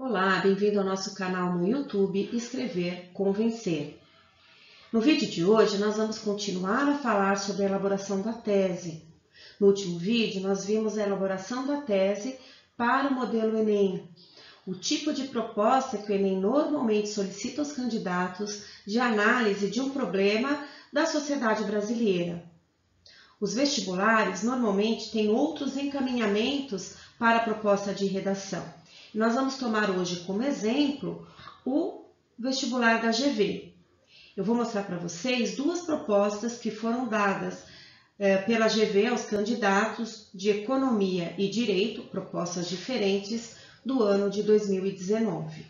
Olá, bem-vindo ao nosso canal no YouTube Escrever com Vencer. No vídeo de hoje, nós vamos continuar a falar sobre a elaboração da tese. No último vídeo, nós vimos a elaboração da tese para o modelo Enem, o tipo de proposta que o Enem normalmente solicita aos candidatos de análise de um problema da sociedade brasileira. Os vestibulares normalmente têm outros encaminhamentos para a proposta de redação. Nós vamos tomar hoje como exemplo o vestibular da GV. Eu vou mostrar para vocês duas propostas que foram dadas pela GV aos candidatos de Economia e Direito, propostas diferentes do ano de 2019.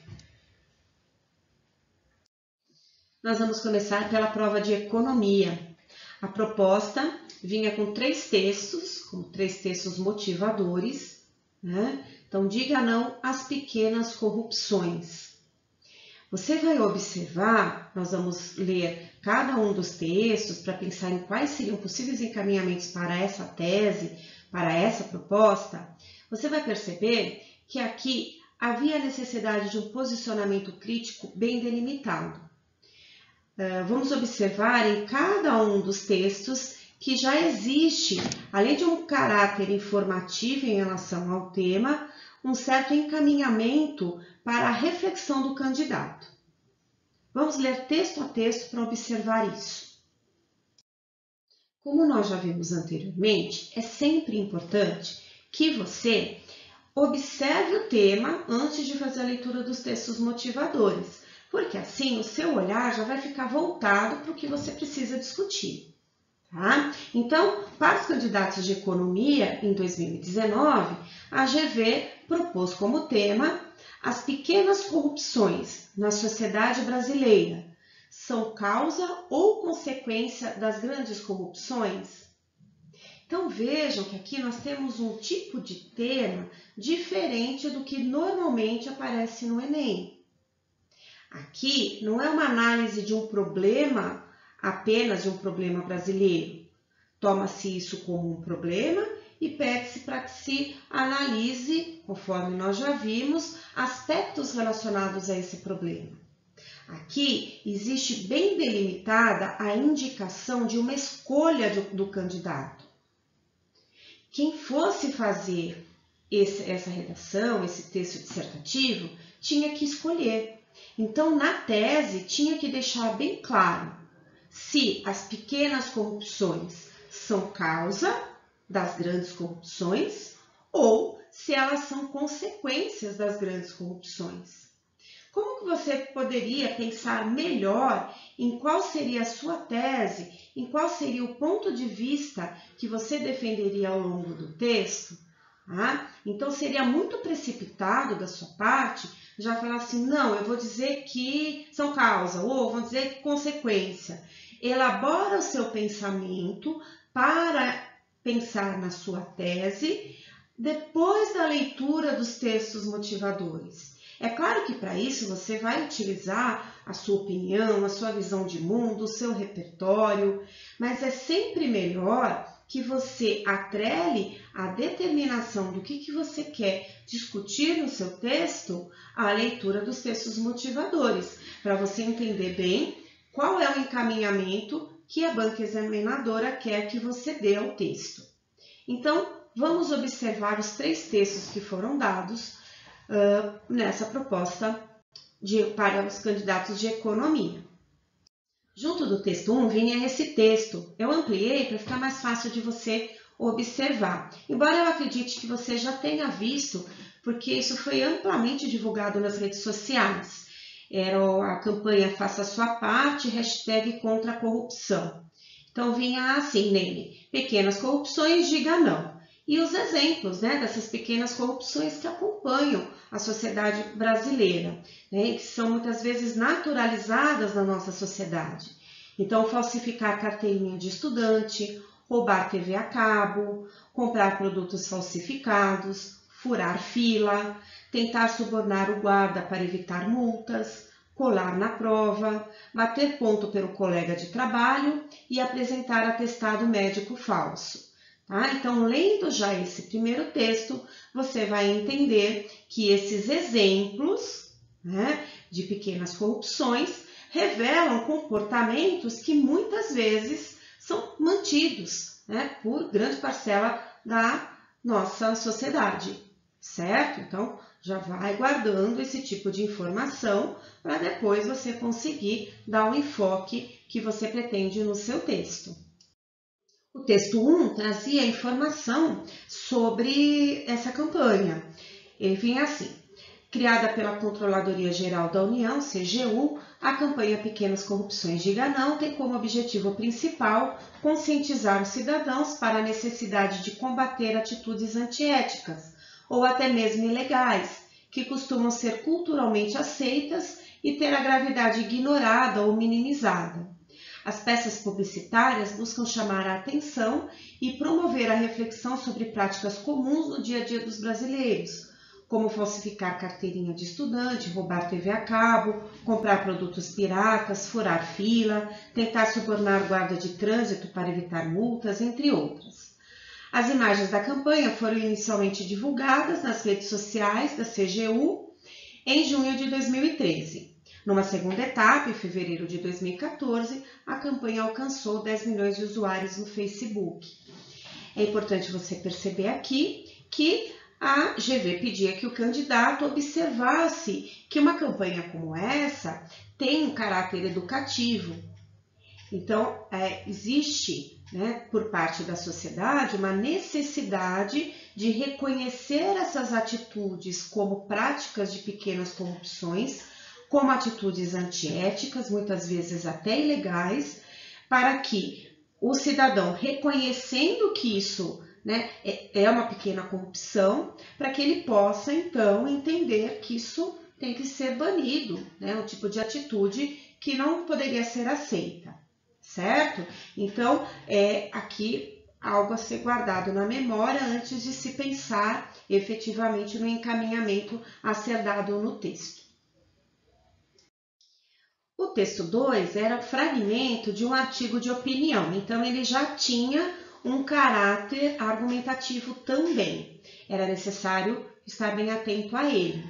Nós vamos começar pela prova de Economia. A proposta vinha com três textos motivadores, né? Então, diga não às pequenas corrupções. Você vai observar, nós vamos ler cada um dos textos para pensar em quais seriam possíveis encaminhamentos para essa tese, para essa proposta. Você vai perceber que aqui havia a necessidade de um posicionamento crítico bem delimitado. Vamos observar em cada um dos textos que já existe, além de um caráter informativo em relação ao tema, um certo encaminhamento para a reflexão do candidato. Vamos ler texto a texto para observar isso. Como nós já vimos anteriormente, é sempre importante que você observe o tema antes de fazer a leitura dos textos motivadores, porque assim o seu olhar já vai ficar voltado para o que você precisa discutir. Tá? Então, para os candidatos de economia em 2019, a GV propôs como tema as pequenas corrupções na sociedade brasileira são causa ou consequência das grandes corrupções? Então vejam que aqui nós temos um tipo de tema diferente do que normalmente aparece no Enem. Aqui não é uma análise de um problema, apenas de um problema brasileiro. Toma-se isso como um problema e pede-se para que se analise, conforme nós já vimos, aspectos relacionados a esse problema. Aqui existe bem delimitada a indicação de uma escolha do candidato. Quem fosse fazer essa redação, esse texto dissertativo, tinha que escolher. Então, na tese, tinha que deixar bem claro se as pequenas corrupções são causa das grandes corrupções ou se elas são consequências das grandes corrupções. Como que você poderia pensar melhor em qual seria a sua tese, em qual seria o ponto de vista que você defenderia ao longo do texto? Então, seria muito precipitado da sua parte já falar assim, não, eu vou dizer que são causa, ou vou dizer consequência. Elabora o seu pensamento para pensar na sua tese depois da leitura dos textos motivadores. É claro que para isso você vai utilizar a sua opinião, a sua visão de mundo, o seu repertório, mas é sempre melhor que você atrele a determinação do que você quer discutir no seu texto à leitura dos textos motivadores, para você entender bem qual é o encaminhamento que a banca examinadora quer que você dê ao texto. Então, vamos observar os três textos que foram dados nessa proposta para os candidatos de economia. Junto do texto 1 vinha esse texto. Eu ampliei para ficar mais fácil de você observar. Embora eu acredite que você já tenha visto, porque isso foi amplamente divulgado nas redes sociais. Era a campanha Faça a Sua Parte, hashtag contra a corrupção. Então vinha assim nele, pequenas corrupções, diga não. E os exemplos dessas pequenas corrupções que acompanham a sociedade brasileira, que são muitas vezes naturalizadas na nossa sociedade. Então, falsificar carteirinha de estudante, roubar TV a cabo, comprar produtos falsificados, furar fila, tentar subornar o guarda para evitar multas, colar na prova, bater ponto pelo colega de trabalho e apresentar atestado médico falso. Tá? Então, lendo já esse primeiro texto, você vai entender que esses exemplos, né, de pequenas corrupções revelam comportamentos que muitas vezes são mantidos, né, por grande parcela da nossa sociedade, certo? Então, já vai guardando esse tipo de informação para depois você conseguir dar o enfoque que você pretende no seu texto. O texto 1 trazia informação sobre essa campanha. Ele vinha assim: criada pela Controladoria Geral da União, CGU, a campanha Pequenas Corrupções Diga Não tem como objetivo principal conscientizar os cidadãos para a necessidade de combater atitudes antiéticas ou até mesmo ilegais, que costumam ser culturalmente aceitas e ter a gravidade ignorada ou minimizada. As peças publicitárias buscam chamar a atenção e promover a reflexão sobre práticas comuns no dia a dia dos brasileiros, como falsificar carteirinha de estudante, roubar TV a cabo, comprar produtos piratas, furar fila, tentar subornar guarda de trânsito para evitar multas, entre outras. As imagens da campanha foram inicialmente divulgadas nas redes sociais da CGU em junho de 2013. Numa segunda etapa, em fevereiro de 2014, a campanha alcançou 10 milhões de usuários no Facebook. É importante você perceber aqui que a GV pedia que o candidato observasse que uma campanha como essa tem um caráter educativo. Então, existe, né, por parte da sociedade uma necessidade de reconhecer essas atitudes como práticas de pequenas corrupções, como atitudes antiéticas, muitas vezes até ilegais, para que o cidadão, reconhecendo que isso, né, é uma pequena corrupção, para que ele possa, então, entender que isso tem que ser banido, né, um tipo de atitude que não poderia ser aceita, certo? Então, é aqui algo a ser guardado na memória antes de se pensar efetivamente no encaminhamento a ser dado no texto. O texto 2 era fragmento de um artigo de opinião, então ele já tinha um caráter argumentativo também. Era necessário estar bem atento a ele.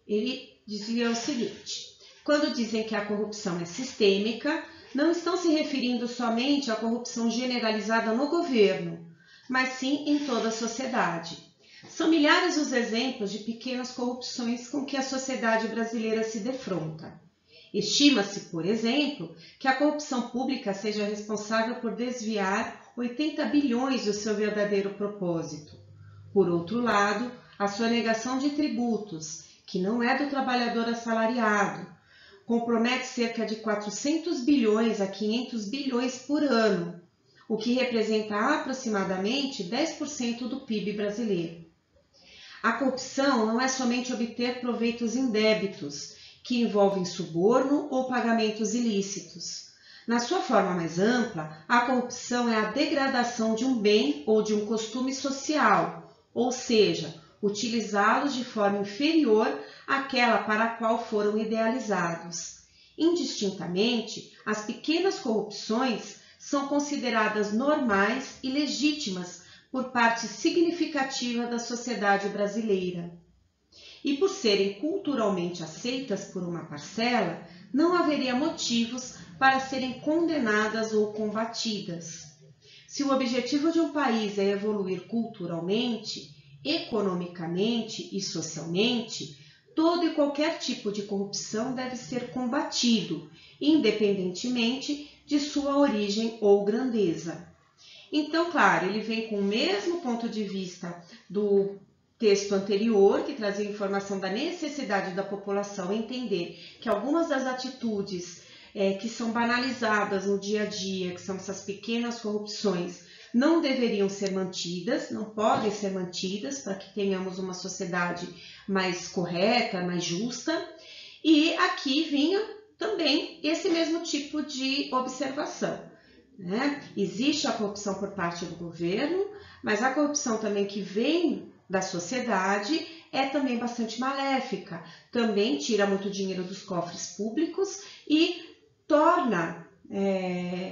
Ele dizia o seguinte: quando dizem que a corrupção é sistêmica, não estão se referindo somente à corrupção generalizada no governo, mas sim em toda a sociedade. São milhares os exemplos de pequenas corrupções com que a sociedade brasileira se defronta. Estima-se, por exemplo, que a corrupção pública seja responsável por desviar 80 bilhões do seu verdadeiro propósito. Por outro lado, a sonegação de tributos, que não é do trabalhador assalariado, compromete cerca de 400 bilhões a 500 bilhões por ano, o que representa aproximadamente 10% do PIB brasileiro. A corrupção não é somente obter proveitos indébitos, que envolvem suborno ou pagamentos ilícitos. Na sua forma mais ampla, a corrupção é a degradação de um bem ou de um costume social, ou seja, utilizá-los de forma inferior àquela para a qual foram idealizados. Indistintamente, as pequenas corrupções são consideradas normais e legítimas por parte significativa da sociedade brasileira. E por serem culturalmente aceitas por uma parcela, não haveria motivos para serem condenadas ou combatidas. Se o objetivo de um país é evoluir culturalmente, economicamente e socialmente, todo e qualquer tipo de corrupção deve ser combatido, independentemente de sua origem ou grandeza. Então, claro, ele vem com o mesmo ponto de vista do texto anterior, que trazia informação da necessidade da população entender que algumas das atitudes que são banalizadas no dia a dia, que são essas pequenas corrupções, não deveriam ser mantidas, não podem ser mantidas para que tenhamos uma sociedade mais correta, mais justa. E aqui vinha também esse mesmo tipo de observação, né? Existe a corrupção por parte do governo, mas a corrupção também que vem da sociedade é também bastante maléfica, também tira muito dinheiro dos cofres públicos e torna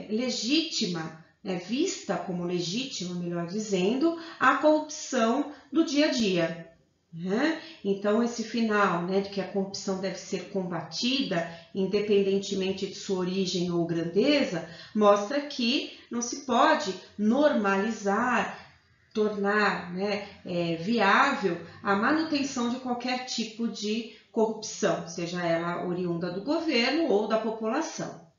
legítima, é vista como legítima, melhor dizendo, a corrupção do dia a dia. Né? Então, esse final, né, de que a corrupção deve ser combatida, independentemente de sua origem ou grandeza, mostra que não se pode normalizar, tornar, né, viável a manutenção de qualquer tipo de corrupção, seja ela oriunda do governo ou da população.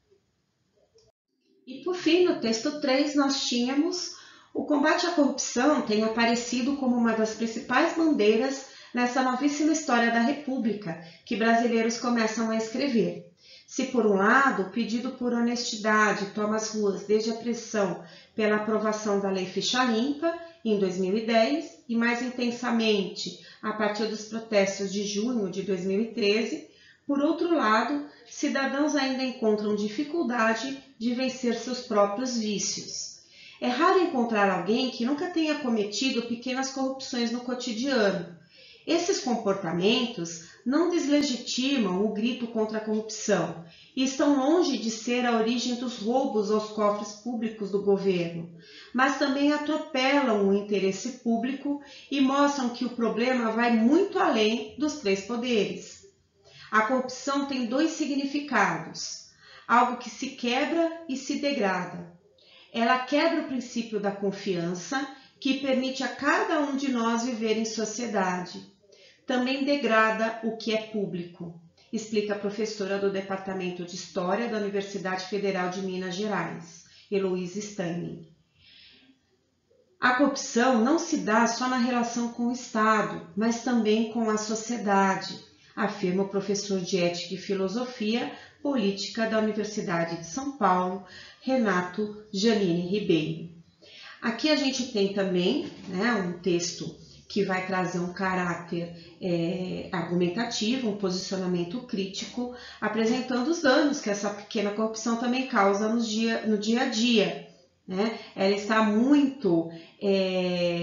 E por fim, no texto 3, nós tínhamos o combate à corrupção tem aparecido como uma das principais bandeiras nessa novíssima história da República que brasileiros começam a escrever. Se, por um lado, o pedido por honestidade toma as ruas desde a pressão pela aprovação da Lei Ficha Limpa, em 2010, e mais intensamente a partir dos protestos de junho de 2013, por outro lado, cidadãos ainda encontram dificuldade de vencer seus próprios vícios. É raro encontrar alguém que nunca tenha cometido pequenas corrupções no cotidiano. Esses comportamentos não deslegitimam o grito contra a corrupção e estão longe de ser a origem dos roubos aos cofres públicos do governo, mas também atropelam o interesse público e mostram que o problema vai muito além dos três poderes. A corrupção tem dois significados, algo que se quebra e se degrada. Ela quebra o princípio da confiança, que permite a cada um de nós viver em sociedade. Também degrada o que é público, explica a professora do Departamento de História da Universidade Federal de Minas Gerais, Heloísa Steinem. A corrupção não se dá só na relação com o Estado, mas também com a sociedade, afirma o professor de Ética e Filosofia Política da Universidade de São Paulo, Renato Janine Ribeiro. Aqui a gente tem também, né, um texto que vai trazer um caráter argumentativo, um posicionamento crítico, apresentando os danos que essa pequena corrupção também causa no dia a dia. Né? Ela está muito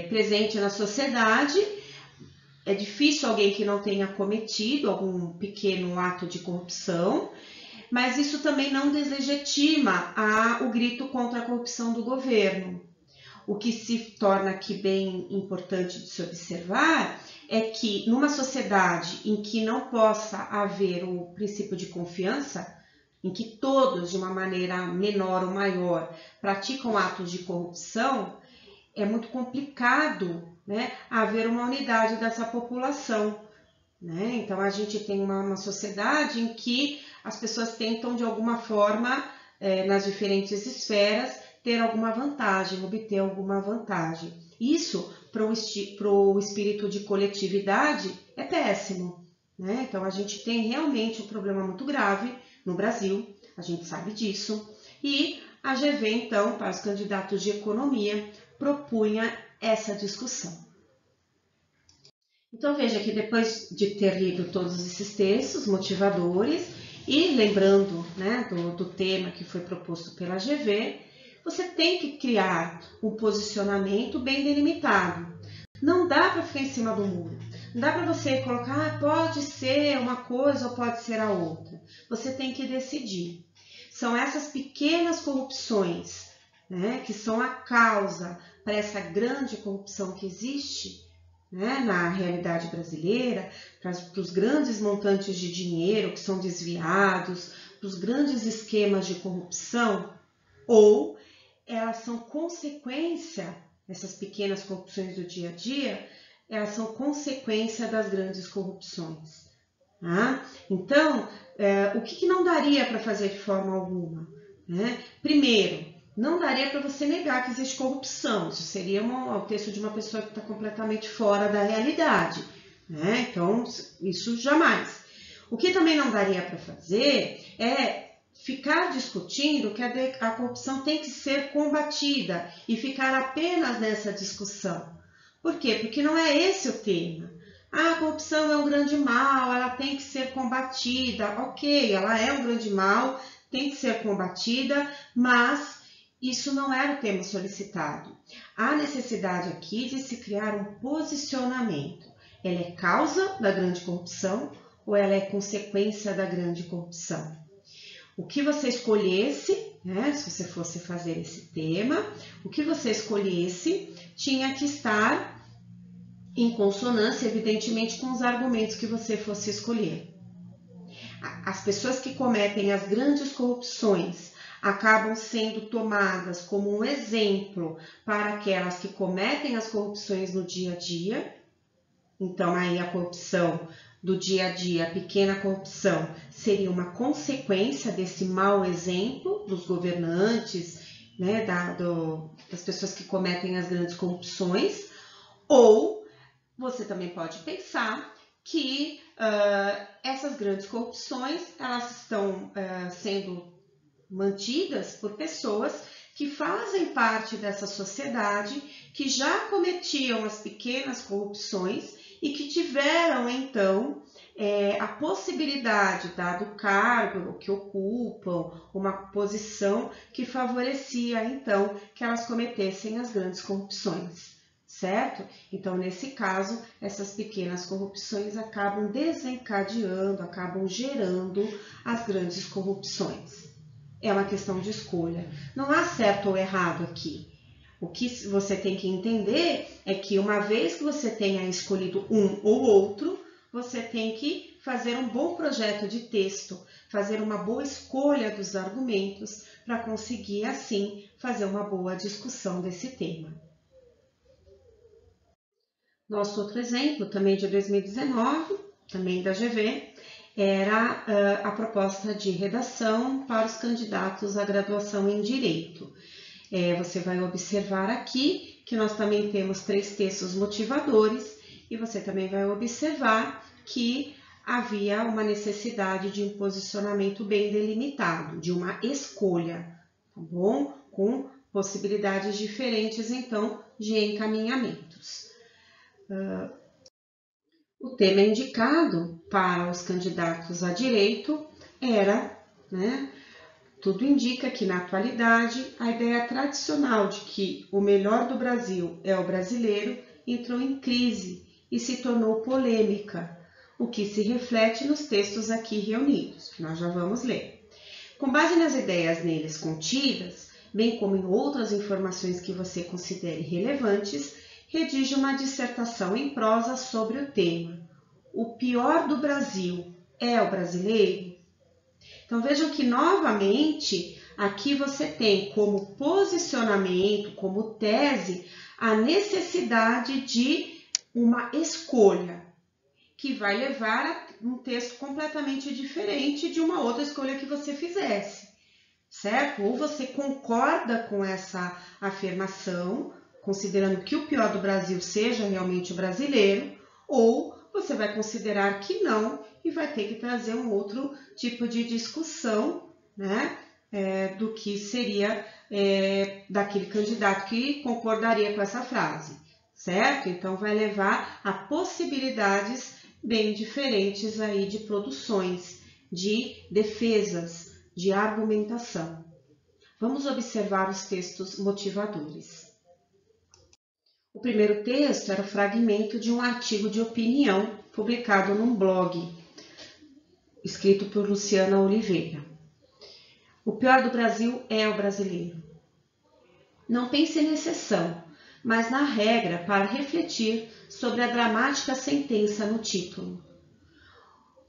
presente na sociedade. É difícil alguém que não tenha cometido algum pequeno ato de corrupção, mas isso também não deslegitima o grito contra a corrupção do governo. O que se torna aqui bem importante de se observar é que numa sociedade em que não possa haver o princípio de confiança, em que todos, de uma maneira menor ou maior, praticam atos de corrupção, é muito complicado, né, haver uma unidade dessa população. Né? Então, a gente tem uma sociedade em que as pessoas tentam, de alguma forma, nas diferentes esferas, ter alguma vantagem, obter alguma vantagem. Isso, para o espírito de coletividade, é péssimo. Né? Então, a gente tem realmente um problema muito grave no Brasil, a gente sabe disso. E a GV, então, para os candidatos de economia, propunha essa discussão. Então, veja que depois de ter lido todos esses textos motivadores e lembrando, né, do tema que foi proposto pela GV, você tem que criar um posicionamento bem delimitado. Não dá para ficar em cima do muro. Não dá para você colocar, pode ser uma coisa ou pode ser a outra. Você tem que decidir. São essas pequenas corrupções, né, que são a causa para essa grande corrupção que existe, né, na realidade brasileira, para os grandes montantes de dinheiro que são desviados, para os grandes esquemas de corrupção, ou elas são consequência, essas pequenas corrupções do dia a dia, elas são consequência das grandes corrupções. Tá? Então, o que não daria para fazer de forma alguma? Né? Primeiro, não daria para você negar que existe corrupção. Isso seria o texto de uma pessoa que está completamente fora da realidade. Né? Então, isso jamais. O que também não daria para fazer é ficar discutindo que a corrupção tem que ser combatida e ficar apenas nessa discussão. Por quê? Porque não é esse o tema. A corrupção é um grande mal, ela tem que ser combatida. Ok, ela é um grande mal, tem que ser combatida, mas isso não era o tema solicitado. Há necessidade aqui de se criar um posicionamento. Ela é causa da grande corrupção ou ela é consequência da grande corrupção? o que você escolhesse, né, se você fosse fazer esse tema, o que você escolhesse tinha que estar em consonância, evidentemente, com os argumentos que você fosse escolher. As pessoas que cometem as grandes corrupções acabam sendo tomadas como um exemplo para aquelas que cometem as corrupções no dia a dia. Então, aí a corrupção do dia a dia, a pequena corrupção, seria uma consequência desse mau exemplo dos governantes, né, das pessoas que cometem as grandes corrupções. Ou você também pode pensar que essas grandes corrupções elas estão sendo mantidas por pessoas que fazem parte dessa sociedade, que já cometiam as pequenas corrupções e que tiveram, então, a possibilidade, dado o cargo que ocupam, uma posição que favorecia, então, que elas cometessem as grandes corrupções, certo? Então, nesse caso, essas pequenas corrupções acabam desencadeando, acabam gerando as grandes corrupções. É uma questão de escolha. Não há certo ou errado aqui. O que você tem que entender é que uma vez que você tenha escolhido um ou outro, você tem que fazer um bom projeto de texto, fazer uma boa escolha dos argumentos para conseguir, assim, fazer uma boa discussão desse tema. Nosso outro exemplo, também de 2019, também da GV, era a proposta de redação para os candidatos à graduação em Direito. Você vai observar aqui que nós também temos 3 textos motivadores e você também vai observar que havia uma necessidade de um posicionamento bem delimitado, de uma escolha, tá bom? Com possibilidades diferentes, então, de encaminhamentos. O tema indicado para os candidatos a direito era, tudo indica que na atualidade a ideia tradicional de que o melhor do Brasil é o brasileiro entrou em crise e se tornou polêmica, o que se reflete nos textos aqui reunidos, que nós já vamos ler. Com base nas ideias neles contidas, bem como em outras informações que você considere relevantes, redige uma dissertação em prosa sobre o tema. O pior do Brasil é o brasileiro? Então vejam que novamente aqui você tem como posicionamento, como tese, a necessidade de uma escolha que vai levar a um texto completamente diferente de uma outra escolha que você fizesse, certo? Ou você concorda com essa afirmação, considerando que o pior do Brasil seja realmente o brasileiro, ou você vai considerar que não e vai ter que trazer um outro tipo de discussão, do que seria daquele candidato que concordaria com essa frase, certo? Então, vai levar a possibilidades bem diferentes aí de produções, de defesas, de argumentação. Vamos observar os textos motivadores. O primeiro texto era o fragmento de um artigo de opinião publicado num blog, escrito por Luciana Oliveira. O pior do Brasil é o brasileiro. Não pense na exceção, mas na regra para refletir sobre a dramática sentença no título.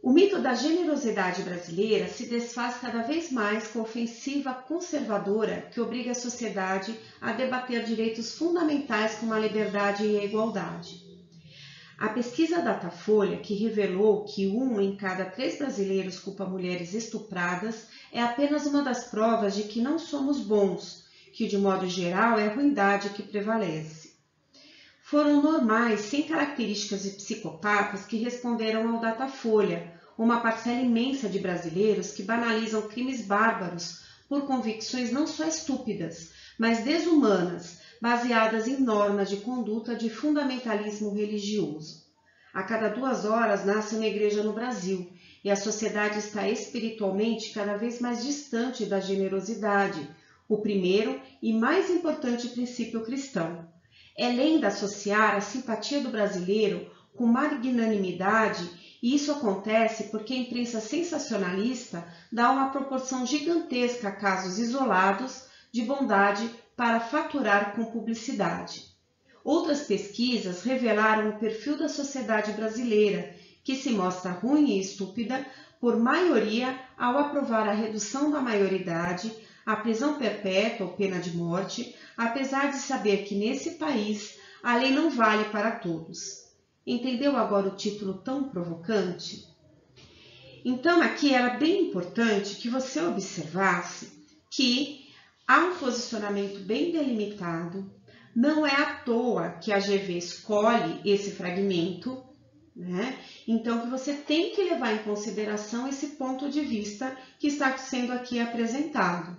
O mito da generosidade brasileira se desfaz cada vez mais com a ofensiva conservadora que obriga a sociedade a debater direitos fundamentais como a liberdade e a igualdade. A pesquisa Datafolha, que revelou que 1 em cada 3 brasileiros culpa mulheres estupradas, é apenas uma das provas de que não somos bons, que de modo geral é a ruindade que prevalece. Foram normais, sem características de psicopatas, que responderam ao Datafolha, uma parcela imensa de brasileiros que banalizam crimes bárbaros por convicções não só estúpidas, mas desumanas, baseadas em normas de conduta de fundamentalismo religioso. A cada 2 horas nasce uma igreja no Brasil e a sociedade está espiritualmente cada vez mais distante da generosidade, o primeiro e mais importante princípio cristão. É lenda associar a simpatia do brasileiro com magnanimidade E isso acontece porque a imprensa sensacionalista dá uma proporção gigantesca a casos isolados de bondade para faturar com publicidade. Outras pesquisas revelaram o perfil da sociedade brasileira, que se mostra ruim e estúpida por maioria ao aprovar a redução da maioridade, a prisão perpétua ou pena de morte, apesar de saber que nesse país a lei não vale para todos. Entendeu agora o título tão provocante? Então aqui era bem importante que você observasse que há um posicionamento bem delimitado, não é à toa que a GV escolhe esse fragmento, né? Então que você tem que levar em consideração esse ponto de vista que está sendo aqui apresentado.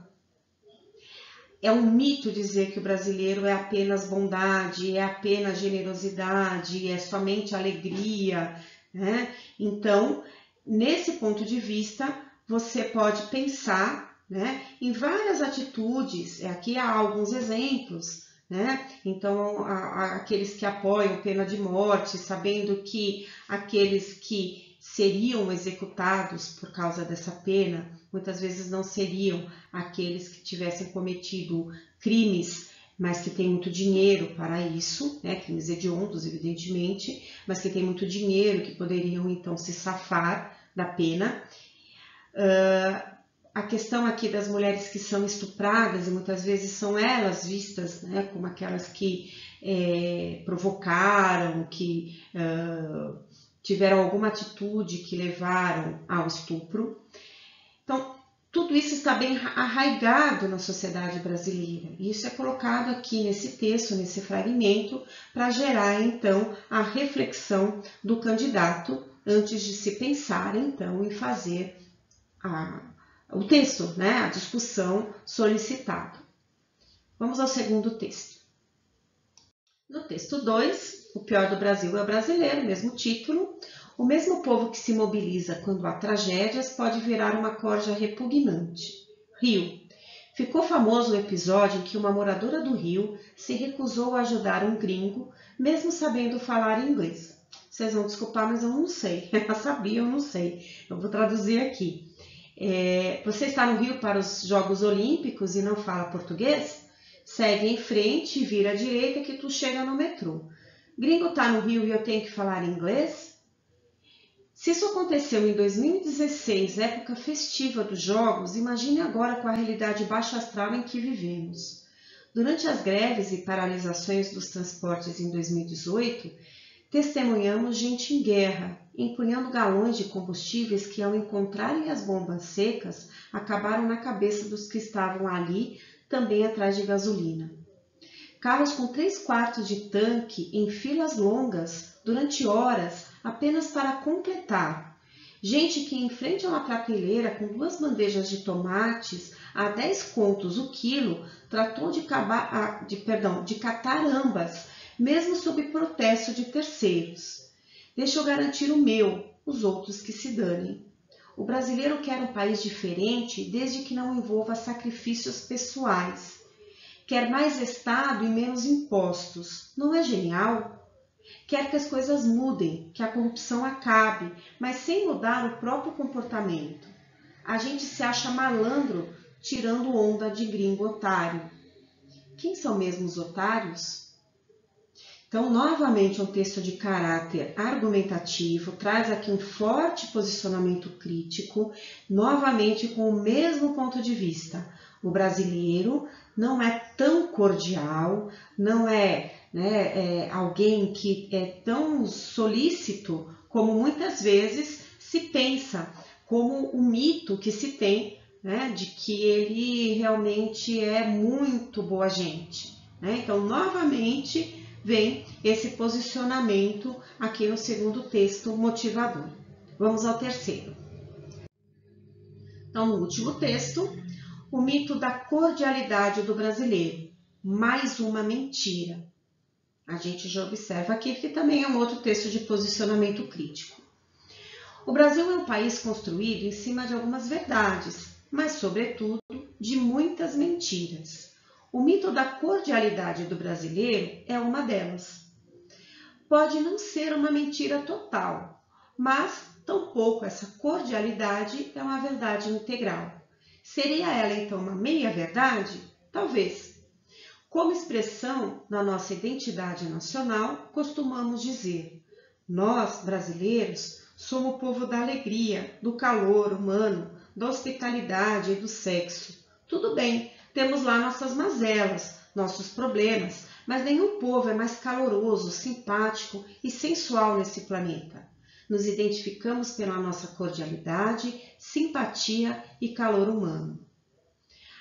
É um mito dizer que o brasileiro é apenas bondade, é apenas generosidade, é somente alegria, né? Então, nesse ponto de vista, você pode pensar, né, em várias atitudes. Aqui há alguns exemplos, né? Então, aqueles que apoiam pena de morte, sabendo que aqueles que seriam executados por causa dessa pena, muitas vezes não seriam aqueles que tivessem cometido crimes, mas que têm muito dinheiro para isso, né? Crimes hediondos, evidentemente, mas que têm muito dinheiro, que poderiam então se safar da pena. A questão aqui das mulheres que são estupradas, e muitas vezes são elas vistas, né, como aquelas que provocaram, que tiveram alguma atitude que levaram ao estupro. Então, tudo isso está bem arraigado na sociedade brasileira. E isso é colocado aqui nesse texto, nesse fragmento, para gerar, então, a reflexão do candidato antes de se pensar, então, em fazer o texto, né, a discussão solicitada. Vamos ao segundo texto. No texto 2, o pior do Brasil é o brasileiro, mesmo título. O mesmo povo que se mobiliza quando há tragédias pode virar uma corja repugnante. Rio. Ficou famoso o episódio em que uma moradora do Rio se recusou a ajudar um gringo, mesmo sabendo falar inglês. Vocês vão desculpar, mas eu não sei. Eu sabia, eu não sei. Eu vou traduzir aqui. Você está no Rio para os Jogos Olímpicos e não fala português? Segue em frente e vira à direita que tu chega no metrô. Gringo está no Rio e eu tenho que falar inglês? Se isso aconteceu em 2016, época festiva dos Jogos, imagine agora com a realidade baixa astral em que vivemos. Durante as greves e paralisações dos transportes em 2018, testemunhamos gente em guerra, empunhando galões de combustíveis que, ao encontrarem as bombas secas, acabaram na cabeça dos que estavam ali, também atrás de gasolina. Carros com 3/4 de tanque em filas longas, durante horas, apenas para completar. Gente que, em frente a uma prateleira com 2 bandejas de tomates a 10 contos o quilo, tratou de catar ambas, mesmo sob protesto de terceiros. Deixa eu garantir o meu, os outros que se danem. O brasileiro quer um país diferente desde que não envolva sacrifícios pessoais. Quer mais Estado e menos impostos. Não é genial? Quer que as coisas mudem, que a corrupção acabe, mas sem mudar o próprio comportamento. A gente se acha malandro tirando onda de gringo otário. Quem são mesmo os otários? Então, novamente, um texto de caráter argumentativo, traz aqui um forte posicionamento crítico, novamente com o mesmo ponto de vista. O brasileiro não é tão cordial, não é, alguém que é tão solícito como muitas vezes se pensa, como o mito que se tem, né, de que ele realmente é muito boa gente. Né? Então, novamente, vem esse posicionamento aqui no segundo texto motivador. Vamos ao terceiro. Então, no último texto, o mito da cordialidade do brasileiro. Mais uma mentira. A gente já observa aqui que também é um outro texto de posicionamento crítico. O Brasil é um país construído em cima de algumas verdades, mas, sobretudo, de muitas mentiras. O mito da cordialidade do brasileiro é uma delas. Pode não ser uma mentira total, mas tampouco essa cordialidade é uma verdade integral. Seria ela então uma meia-verdade? Talvez. Como expressão da nossa identidade nacional, costumamos dizer: nós, brasileiros, somos o povo da alegria, do calor humano, da hospitalidade e do sexo. Tudo bem, temos lá nossas mazelas, nossos problemas, mas nenhum povo é mais caloroso, simpático e sensual nesse planeta. Nos identificamos pela nossa cordialidade, simpatia e calor humano.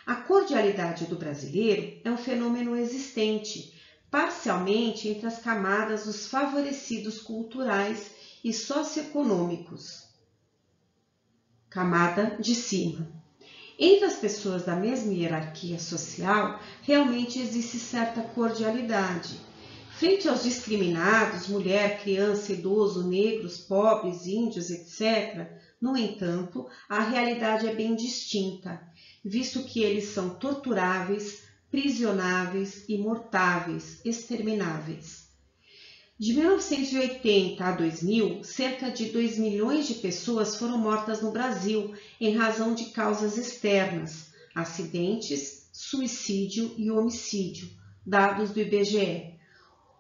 A cordialidade do brasileiro é um fenômeno existente, parcialmente entre as camadas dos favorecidos culturais e socioeconômicos. Camada de cima. Entre as pessoas da mesma hierarquia social, realmente existe certa cordialidade. Frente aos discriminados, mulher, criança, idoso, negros, pobres, índios, etc., no entanto, a realidade é bem distinta, visto que eles são torturáveis, prisionáveis, imortáveis, extermináveis. De 1980 a 2000, cerca de 2 milhões de pessoas foram mortas no Brasil em razão de causas externas, acidentes, suicídio e homicídio, dados do IBGE.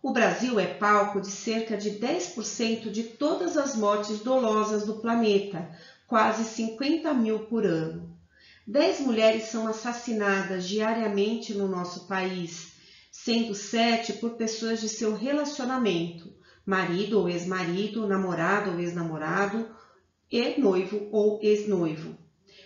O Brasil é palco de cerca de 10% de todas as mortes dolosas do planeta, quase 50 mil por ano. 10 mulheres são assassinadas diariamente no nosso país, sendo 7 por pessoas de seu relacionamento, marido ou ex-marido, namorado ou ex-namorado, e noivo ou ex-noivo.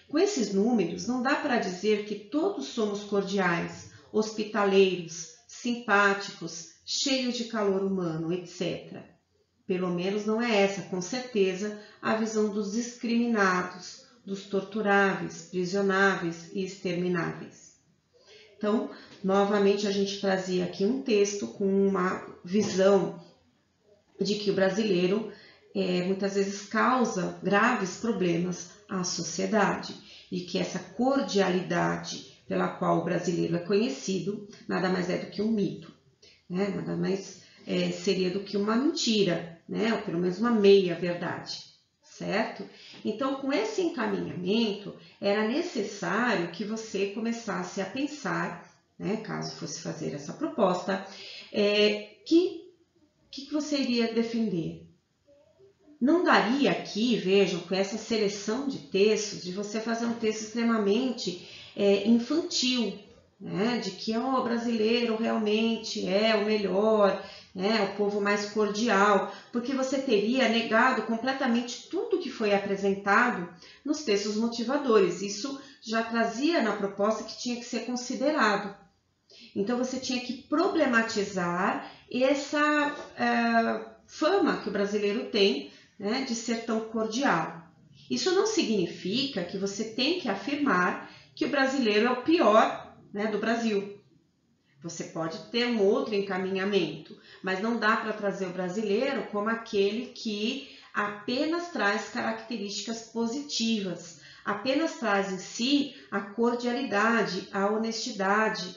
Com esses números, não dá para dizer que todos somos cordiais, hospitaleiros, simpáticos, cheios de calor humano, etc. Pelo menos não é essa, com certeza, a visão dos discriminados, dos torturáveis, prisionáveis e extermináveis. Então, novamente, a gente trazia aqui um texto com uma visão de que o brasileiro muitas vezes causa graves problemas à sociedade e que essa cordialidade pela qual o brasileiro é conhecido nada mais é do que um mito, né? Nada mais seria do que uma mentira, né? Ou pelo menos uma meia-verdade, certo? Então, com esse encaminhamento, era necessário que você começasse a pensar, né, caso fosse fazer essa proposta, que você iria defender. Não daria aqui, vejam, com essa seleção de textos, de você fazer um texto extremamente infantil, né, de que o brasileiro realmente é o melhor, né, o povo mais cordial, porque você teria negado completamente tudo que foi apresentado nos textos motivadores. Isso já trazia na proposta que tinha que ser considerado. Então, você tinha que problematizar essa fama que o brasileiro tem, né, de ser tão cordial. Isso não significa que você tem que afirmar que o brasileiro é o pior, né, do Brasil. Você pode ter um outro encaminhamento, mas não dá para trazer o brasileiro como aquele que apenas traz características positivas, apenas traz em si a cordialidade, a honestidade,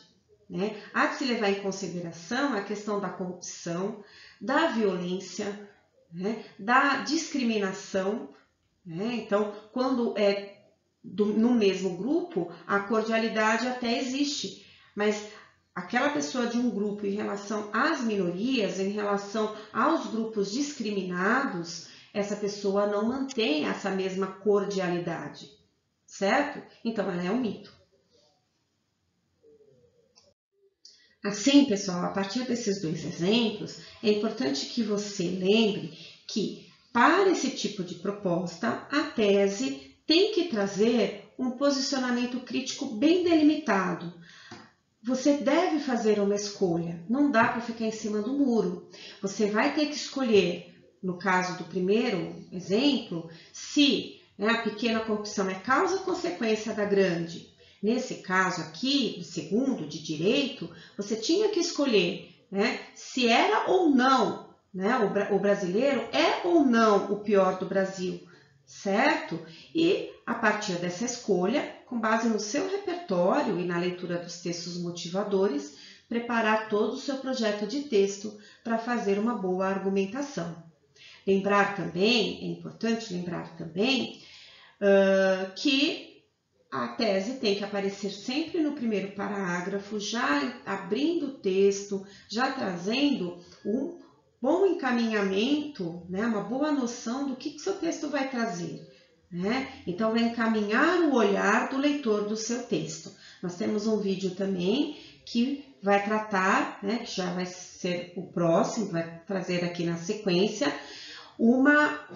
né? Há de se levar em consideração a questão da corrupção, da violência, né? Da discriminação, né? Então, quando no mesmo grupo, a cordialidade até existe, mas aquela pessoa de um grupo em relação às minorias, em relação aos grupos discriminados, essa pessoa não mantém essa mesma cordialidade, certo? Então, ela é um mito. Assim, pessoal, a partir desses dois exemplos, é importante que você lembre que, para esse tipo de proposta, a tese tem que trazer um posicionamento crítico bem delimitado. Você deve fazer uma escolha, não dá para ficar em cima do muro. Você vai ter que escolher, no caso do primeiro exemplo, se a pequena corrupção é causa ou consequência da grande. Nesse caso aqui, do segundo, de direito, você tinha que escolher, né, se era ou não, né, o brasileiro é ou não o pior do Brasil, certo? E a partir dessa escolha, com base no seu repertório e na leitura dos textos motivadores, preparar todo o seu projeto de texto para fazer uma boa argumentação. Lembrar também, é importante lembrar também, que a tese tem que aparecer sempre no primeiro parágrafo, já abrindo o texto, já trazendo um bom encaminhamento, né, uma boa noção do que seu texto vai trazer. Né? Então, vai encaminhar o olhar do leitor do seu texto. Nós temos um vídeo também que vai tratar, né, que já vai ser o próximo, vai trazer aqui na sequência, uma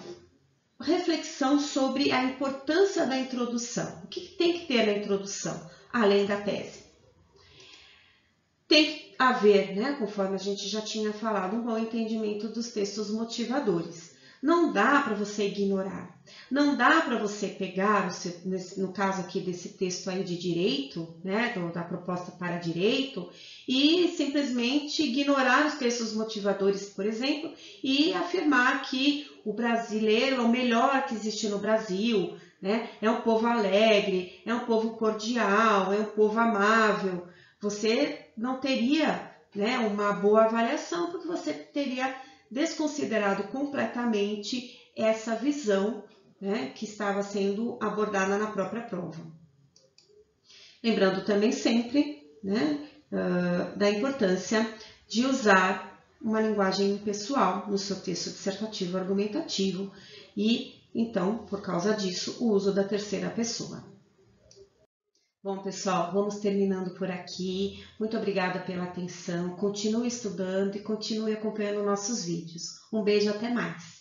reflexão sobre a importância da introdução. O que tem que ter na introdução, além da tese? Tem que haver, né, conforme a gente já tinha falado, um bom entendimento dos textos motivadores. Não dá para você ignorar, não dá para você pegar, no caso aqui desse texto aí de direito, né, da proposta para direito, e simplesmente ignorar os textos motivadores, por exemplo, e afirmar que o brasileiro é o melhor que existe no Brasil, né, é um povo alegre, é um povo cordial, é um povo amável. Você não teria, né, uma boa avaliação, porque você teria desconsiderado completamente essa visão, né, que estava sendo abordada na própria prova. Lembrando também sempre, né, da importância de usar uma linguagem pessoal no seu texto dissertativo argumentativo e, então, por causa disso, o uso da terceira pessoa. Bom, pessoal, vamos terminando por aqui. Muito obrigada pela atenção. Continue estudando e continue acompanhando nossos vídeos. Um beijo, até mais!